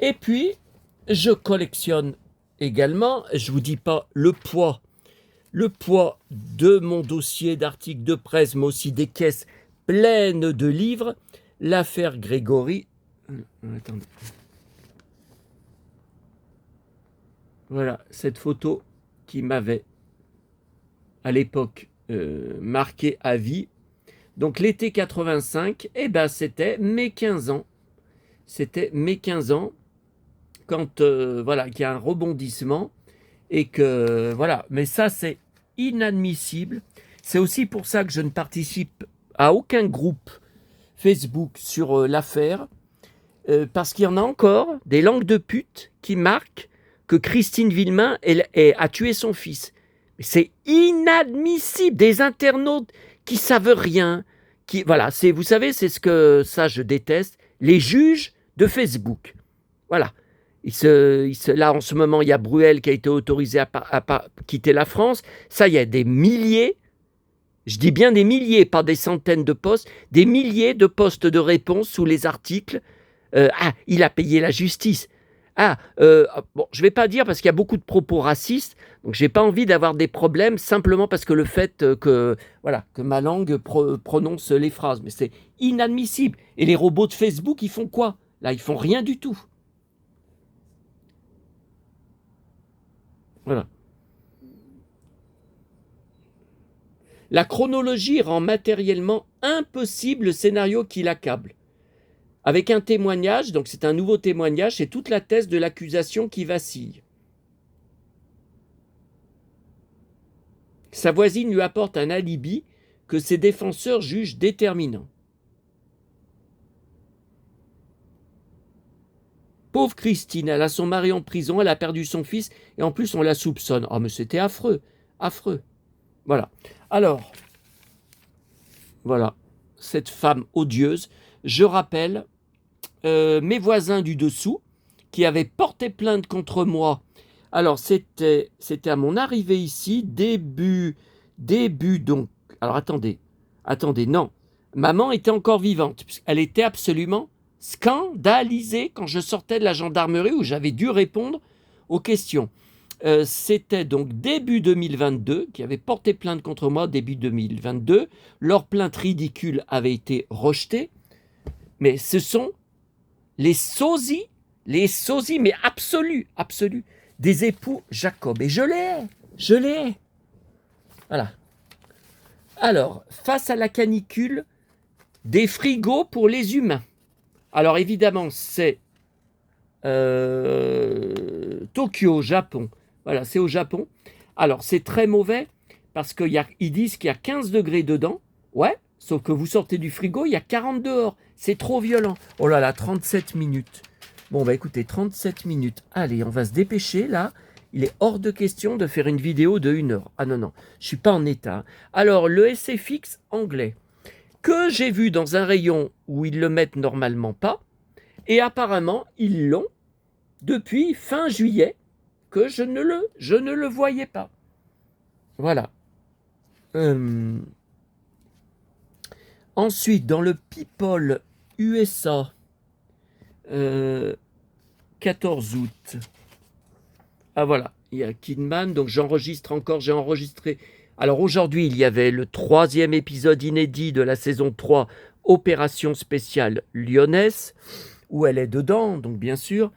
[SPEAKER 1] Et puis, je collectionne également, je ne vous dis pas le poids de mon dossier d'articles de presse, mais aussi des caisses pleines de livres, l'affaire Grégory. Attendez. Voilà, cette photo qui m'avait, à l'époque, marqué à vie. Donc l'été 85, c'était mes 15 ans. C'était mes 15 ans, quand voilà, qu'il y a un rebondissement, et que, voilà. Mais ça, c'est inadmissible. C'est aussi pour ça que je ne participe à aucun groupe Facebook sur l'affaire, parce qu'il y en a encore des langues de pute qui marquent que Christine Villemain a tué son fils. C'est inadmissible. Des internautes qui savent rien, voilà, vous savez, c'est ce que ça je déteste, les juges de Facebook. Voilà. Là, en ce moment, il y a Bruel qui a été autorisé à quitter la France. Ça, il y a des milliers, je dis bien des milliers, pas des centaines de postes, des milliers de postes de réponse sous les articles. Il a payé la justice. Bon, je ne vais pas dire parce qu'il y a beaucoup de propos racistes, donc je n'ai pas envie d'avoir des problèmes simplement parce que le fait que ma langue prononce les phrases. Mais c'est inadmissible. Et les robots de Facebook, ils font quoi? Là, ils font rien du tout. Voilà. La chronologie rend matériellement impossible le scénario qui l'accable. Avec un témoignage, donc c'est un nouveau témoignage, c'est toute la thèse de l'accusation qui vacille. Sa voisine lui apporte un alibi que ses défenseurs jugent déterminant. Pauvre Christine, elle a son mari en prison, elle a perdu son fils, et en plus on la soupçonne. Oh mais c'était affreux, affreux. Voilà. Alors, voilà, cette femme odieuse. Je rappelle mes voisins du dessous qui avaient porté plainte contre moi. Alors, c'était à mon arrivée ici, début donc. Alors, attendez, non. Maman était encore vivante. Elle était absolument scandalisée quand je sortais de la gendarmerie où j'avais dû répondre aux questions. C'était donc début 2022 qui avait porté plainte contre moi, début 2022. Leur plainte ridicule avait été rejetée. Mais ce sont les sosies, mais absolus, des époux Jacob. Et je l'ai. Voilà. Alors, face à la canicule, des frigos pour les humains. Alors évidemment, c'est Tokyo, Japon. Voilà, c'est au Japon. Alors, c'est très mauvais parce qu'ils disent qu'il y a 15 degrés dedans. Ouais, sauf que vous sortez du frigo, il y a 40 dehors. C'est trop violent. Oh là là, 37 minutes. Bon, bah écoutez, 37 minutes. Allez, on va se dépêcher, là. Il est hors de question de faire une vidéo de 1 heure. Ah non, je suis pas en état. Alors, le SFX anglais, que j'ai vu dans un rayon où ils le mettent normalement pas, et apparemment, ils l'ont depuis fin juillet, que je ne le voyais pas. Voilà. Ensuite, dans le People USA, 14 août. Ah voilà, il y a Kidman, donc j'ai enregistré. Alors aujourd'hui, il y avait le 3e épisode inédit de la saison 3, Opération spéciale lyonnaise, où elle est dedans, donc bien sûr.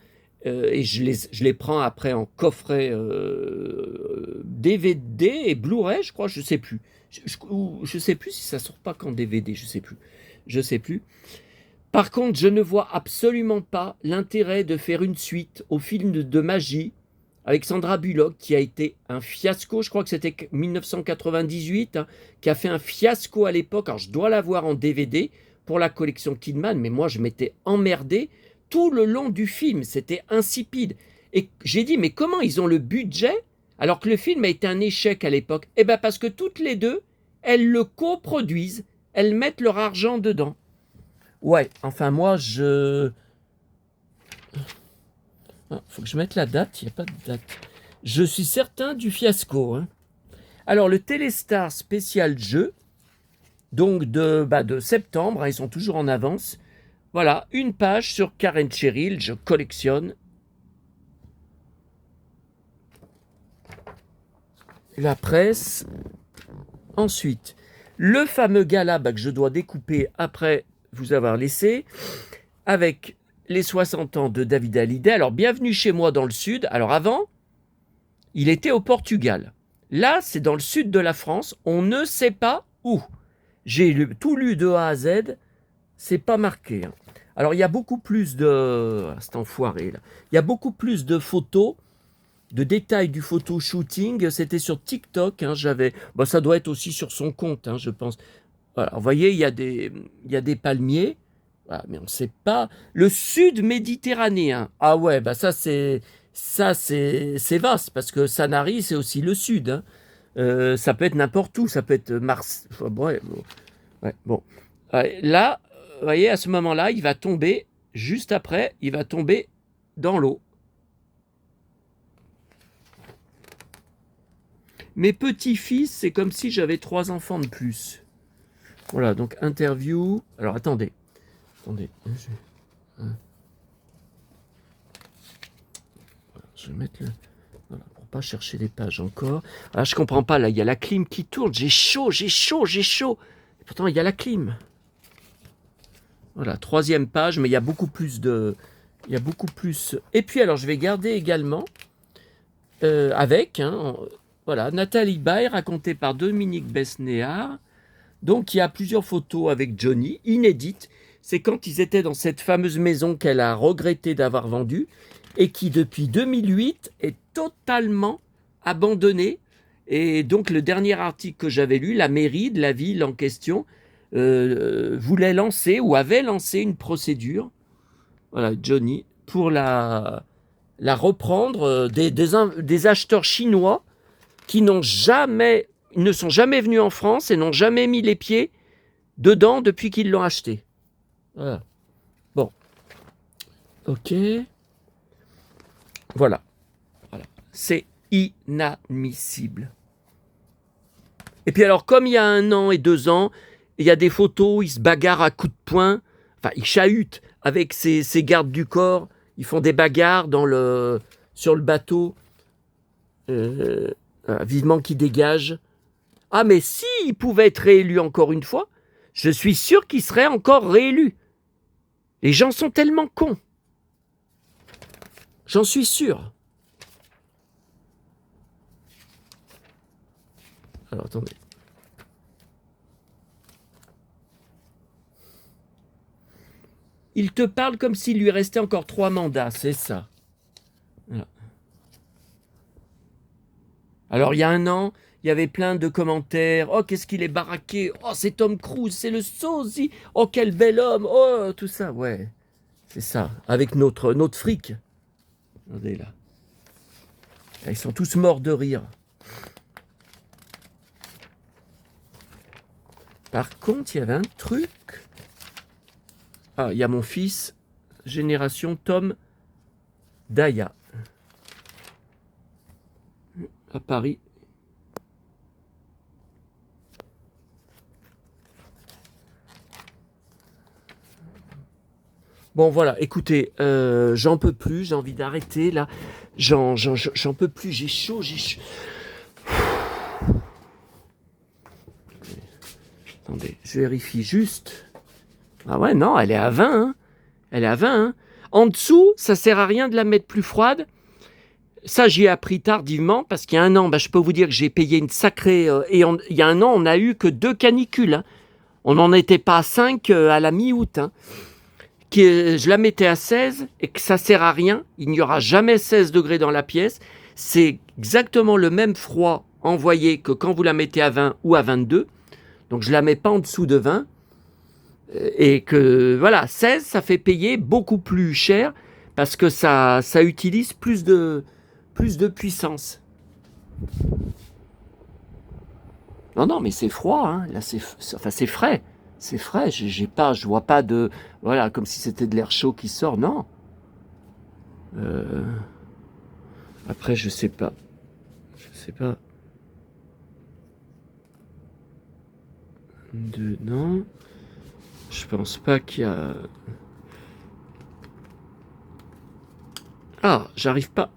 [SPEAKER 1] Et je les prends après en coffret DVD et Blu-ray, je crois, je sais plus. Je sais plus si ça sort pas qu'en DVD, je sais plus. Par contre, je ne vois absolument pas l'intérêt de faire une suite au film de magie avec Sandra Bullock qui a été un fiasco, je crois que c'était 1998, qui a fait un fiasco à l'époque. Alors je dois l'avoir en DVD pour la collection Kidman, mais moi je m'étais emmerdé tout le long du film, c'était insipide. Et j'ai dit, mais comment ils ont le budget alors que le film a été un échec à l'époque? Eh bien parce que toutes les deux, elles le coproduisent, elles mettent leur argent dedans. Ouais, enfin moi faut que je mette la date, il n'y a pas de date. Je suis certain du fiasco. Alors le Téléstar spécial jeu, donc de septembre, ils sont toujours en avance. Voilà, une page sur Karen Cheryl, je collectionne. La presse. Ensuite, le fameux gala que je dois découper après vous avoir laissé, avec les 60 ans de David Hallyday. Alors, bienvenue chez moi dans le sud. Alors avant, il était au Portugal. Là, c'est dans le sud de la France. On ne sait pas où. J'ai tout lu de A à Z. C'est pas marqué. Alors, il y a beaucoup plus de... C'est enfoiré, là. Il y a beaucoup plus de photos de détails du photo-shooting. C'était sur TikTok. Hein, ça doit être aussi sur son compte, hein, je pense. Voilà, vous voyez, il y a des palmiers. Voilà, mais on ne sait pas. Le sud méditerranéen. Ah ouais, ça c'est vaste parce que Sanary c'est aussi le sud. Hein. Ça peut être n'importe où. Ça peut être Mars. Ouais, bon. Ouais, là, vous voyez, à ce moment-là, il va tomber. Juste après, il va tomber dans l'eau. Mes petits-fils, c'est comme si j'avais 3 enfants de plus. Voilà, donc interview. Alors attendez. Je vais mettre le. Voilà, pour pas chercher les pages encore. Ah, je comprends pas, là, il y a la clim qui tourne. J'ai chaud. Et pourtant, il y a la clim. Voilà, 3e page, mais il y a beaucoup plus de. Et puis, alors, je vais garder également avec. Voilà, Nathalie Baye, racontée par Dominique Besnéard. Donc, il y a plusieurs photos avec Johnny, inédites. C'est quand ils étaient dans cette fameuse maison qu'elle a regretté d'avoir vendue et qui, depuis 2008, est totalement abandonnée. Et donc, le dernier article que j'avais lu, la mairie de la ville en question voulait lancer ou avait lancé une procédure, voilà, Johnny, pour la reprendre des acheteurs chinois qui ne sont jamais venus en France et n'ont jamais mis les pieds dedans depuis qu'ils l'ont acheté. Voilà. Bon. Ok. Voilà. C'est inadmissible. Et puis alors, comme il y a 1 an et 2 ans, il y a des photos, ils se bagarrent à coups de poing, enfin, ils chahutent avec ces gardes du corps, ils font des bagarres sur le bateau, vivement qu'ils dégagent. Ah, mais s'il pouvait être réélu encore une fois, je suis sûr qu'il serait encore réélu. Les gens sont tellement cons. J'en suis sûr. Alors, attendez. Il te parle comme s'il lui restait encore 3 mandats, c'est ça. Voilà. Alors, il y a 1 an, il y avait plein de commentaires. Oh, qu'est-ce qu'il est baraqué. Oh, c'est Tom Cruise, c'est le sosie. Oh, quel bel homme. Oh, tout ça, ouais. C'est ça, avec notre fric. Regardez là. Ils sont tous morts de rire. Par contre, il y avait un truc. Ah, il y a mon fils, génération Tom Daya. À Paris. Bon, voilà, écoutez, j'en peux plus, j'ai envie d'arrêter, là. J'en peux plus, j'ai chaud. Attendez, je vérifie juste. Ah ouais, non, elle est à 20, hein. Elle est à 20, hein. En dessous, ça sert à rien de la mettre plus froide. Ça, j'y ai appris tardivement, parce qu'il y a 1 an, je peux vous dire que j'ai payé une sacrée... il y a 1 an, on n'a eu que 2 canicules. Hein. On n'en était pas à 5 à la mi-août. Hein. Je la mettais à 16 et que ça sert à rien. Il n'y aura jamais 16 degrés dans la pièce. C'est exactement le même froid envoyé que quand vous la mettez à 20 ou à 22. Donc, je ne la mets pas en dessous de 20. Et que, voilà, 16, ça fait payer beaucoup plus cher parce que ça utilise plus de puissance. Non, mais c'est froid, hein. Là, c'est frais. C'est frais. Je vois pas de, voilà, comme si c'était de l'air chaud qui sort. Non. Après, je sais pas. Non. Je pense pas qu'il y a. Ah, j'arrive pas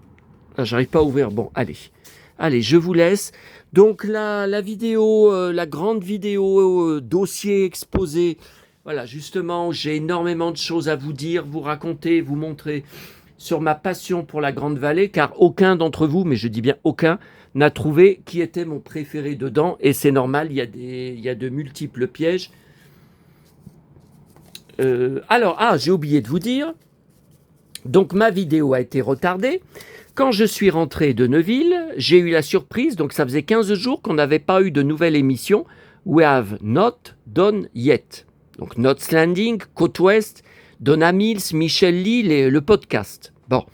[SPEAKER 1] à ouvrir. Bon, allez, je vous laisse. Donc la vidéo, la grande vidéo dossier exposé. Voilà, justement, j'ai énormément de choses à vous dire, vous raconter, vous montrer sur ma passion pour la Grande Vallée, car aucun d'entre vous, mais je dis bien aucun, n'a trouvé qui était mon préféré dedans, et c'est normal, il y a de multiples pièges. Alors, j'ai oublié de vous dire, Donc ma vidéo a été retardée. Quand je suis rentré de Neuville, j'ai eu la surprise, donc ça faisait 15 jours qu'on n'avait pas eu de nouvelle émission. We have not done yet. Donc Knots Landing, Côte Ouest, Donna Mills, Michel Lee, le podcast. Bon,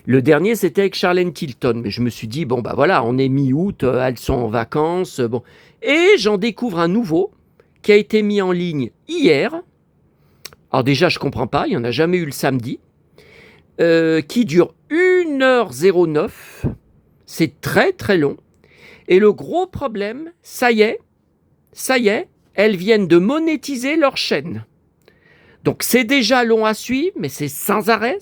[SPEAKER 1] le dernier c'était avec Charlène Tilton, mais je me suis dit, bon bah voilà, on est mi-août, elles sont en vacances, bon. Et j'en découvre un nouveau qui a été mis en ligne hier. Alors déjà, je comprends pas, il n'y en a jamais eu le samedi. Qui dure 1h09. C'est très très long. Et le gros problème, ça y est, elles viennent de monétiser leur chaîne. Donc c'est déjà long à suivre, mais c'est sans arrêt,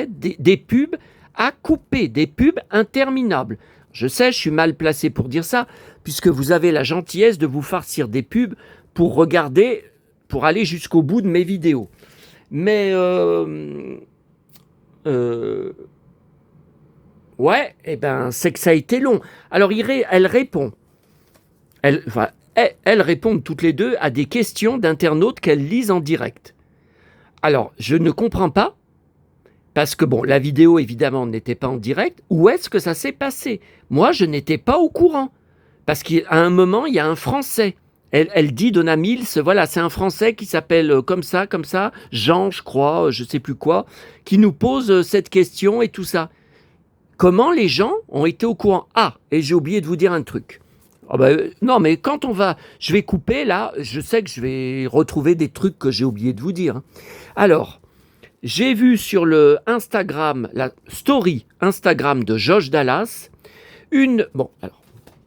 [SPEAKER 1] des pubs à couper, des pubs interminables. Je sais, je suis mal placé pour dire ça, puisque vous avez la gentillesse de vous farcir des pubs pour regarder, pour aller jusqu'au bout de mes vidéos. Mais ouais, c'est que ça a été long. Alors elle répond. Elles répondent toutes les deux à des questions d'internautes qu'elles lisent en direct. Alors, je ne comprends pas, parce que bon, la vidéo évidemment n'était pas en direct. Où est-ce que ça s'est passé? Moi, je n'étais pas au courant. Parce qu'à un moment, il y a un Français. Elle dit, Donna Mills, voilà, c'est un Français qui s'appelle comme ça, Jean, je crois, je sais plus quoi, qui nous pose cette question et tout ça. Comment les gens ont été au courant? Ah, et j'ai oublié de vous dire un truc. Oh non, mais quand je vais couper là, je sais que je vais retrouver des trucs que j'ai oublié de vous dire. Alors, j'ai vu sur le Instagram, la story Instagram de Josh Dallas,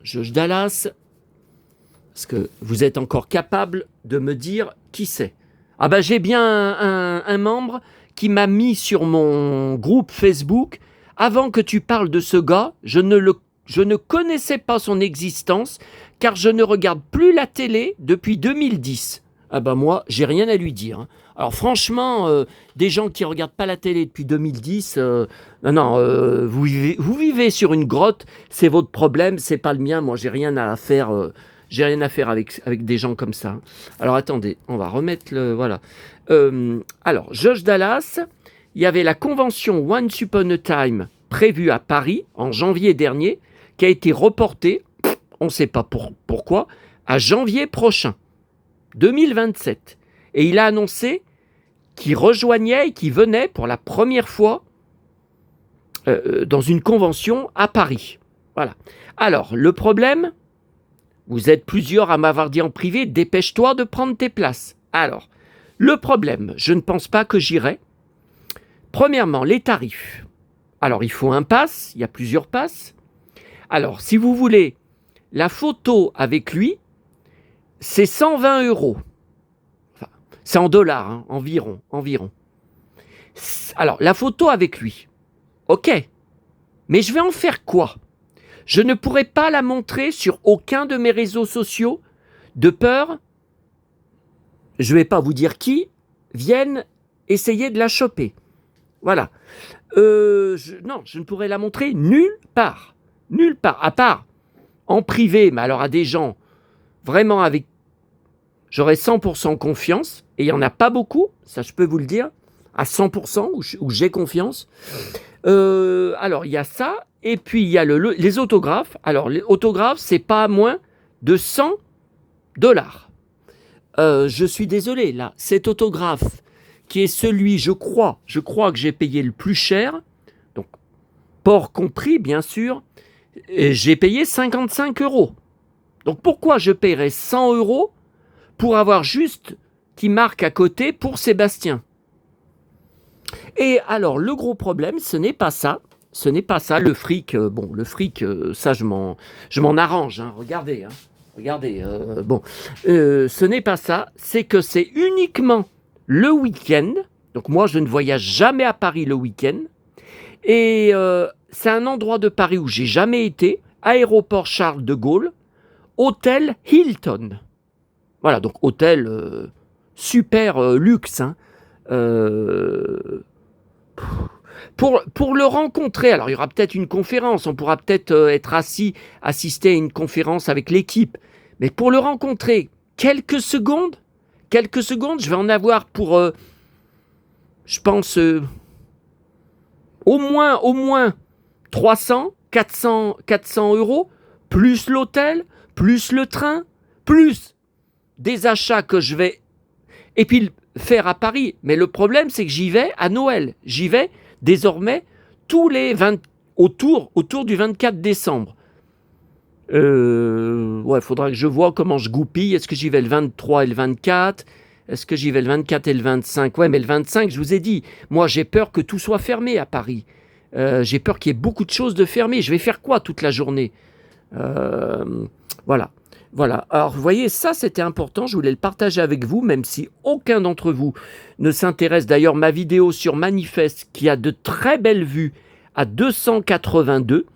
[SPEAKER 1] Josh Dallas, est-ce que vous êtes encore capable de me dire qui c'est? Ah ben j'ai bien un membre qui m'a mis sur mon groupe Facebook. Avant que tu parles de ce gars, je ne connaissais pas son existence car je ne regarde plus la télé depuis 2010. Ah ben moi, j'ai rien à lui dire. Alors franchement, des gens qui ne regardent pas la télé depuis 2010, vous vivez sur une grotte, c'est votre problème, c'est pas le mien. Moi, j'ai rien à faire avec des gens comme ça. Alors attendez, on va remettre le... Voilà. Alors, Josh Dallas, il y avait la convention Once Upon a Time prévue à Paris en janvier dernier, qui a été reportée, on ne sait pas pourquoi, à janvier prochain, 2027. Et il a annoncé qu'il rejoignait et qu'il venait pour la première fois dans une convention à Paris. Voilà. Alors, le problème, vous êtes plusieurs à m'avoir dit en privé, dépêche-toi de prendre tes places. Alors, le problème, je ne pense pas que j'irai. Premièrement, les tarifs. Alors, il faut un pass, il y a plusieurs passes. Alors, si vous voulez, la photo avec lui, c'est 120 €. Enfin, c'est en dollars, hein, environ. Alors, la photo avec lui, ok. Mais je vais en faire quoi? Je ne pourrai pas la montrer sur aucun de mes réseaux sociaux, de peur, je ne vais pas vous dire qui, viennent essayer de la choper. Voilà. Non, je ne pourrai la montrer nulle part, à part en privé, mais alors à des gens vraiment avec... J'aurais 100% confiance, et il n'y en a pas beaucoup, ça je peux vous le dire, à 100% où j'ai confiance. Alors, il y a ça, et puis il y a les autographes. Alors, les autographes, c'est pas moins de 100 $. Je suis désolé, là, cet autographe, qui est celui, je crois que j'ai payé le plus cher, donc, port compris, bien sûr, et j'ai payé 55 €. Donc, pourquoi je paierais 100 € pour avoir juste qui marque à côté pour Sébastien? Et alors, le gros problème, ce n'est pas ça, le fric, ça, je m'en arrange, hein, regardez, ce n'est pas ça, c'est que c'est uniquement le week-end, donc moi, je ne voyage jamais à Paris le week-end, et c'est un endroit de Paris où j'ai jamais été, aéroport Charles de Gaulle, hôtel Hilton. Voilà, donc hôtel super luxe, hein. Pour le rencontrer, alors il y aura peut-être une conférence, on pourra peut-être être assis, assister à une conférence avec l'équipe, mais pour le rencontrer, quelques secondes, je vais en avoir pour, je pense, Au moins 300, 400 euros, plus l'hôtel, plus le train, plus des achats que je vais et puis faire à Paris. Mais le problème, c'est que j'y vais à Noël. J'y vais désormais tous les autour du 24 décembre. Ouais, faudra que je vois comment je goupille. Est-ce que j'y vais le 23 et le 24 ? Est-ce que j'y vais le 24 et le 25 ? Ouais, mais le 25, je vous ai dit, moi j'ai peur que tout soit fermé à Paris. J'ai peur qu'il y ait beaucoup de choses de fermées. Je vais faire quoi toute la journée ? Voilà. Voilà. Alors, vous voyez, ça, c'était important. Je voulais le partager avec vous, même si aucun d'entre vous ne s'intéresse. D'ailleurs, ma vidéo sur Manifeste, qui a de très belles vues, à 282.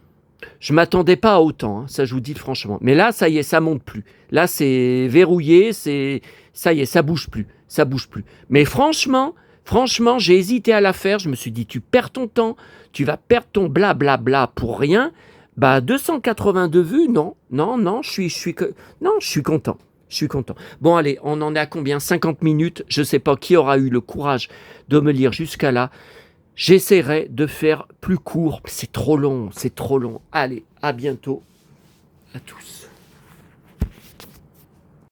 [SPEAKER 1] Je ne m'attendais pas à autant, hein, ça je vous dis franchement. Mais là, ça y est, ça monte plus. Là, c'est verrouillé, ça y est, ça bouge plus. Ça bouge plus. Mais franchement, j'ai hésité à la faire. Je me suis dit, tu perds ton temps, tu vas perdre ton blablabla pour rien. Bah, 282 vues, non, je suis content. Je suis content. Bon, allez, on en est à combien ? 50 minutes. Je ne sais pas qui aura eu le courage de me lire jusqu'à là. J'essaierai de faire plus court. C'est trop long. Allez, à bientôt à tous.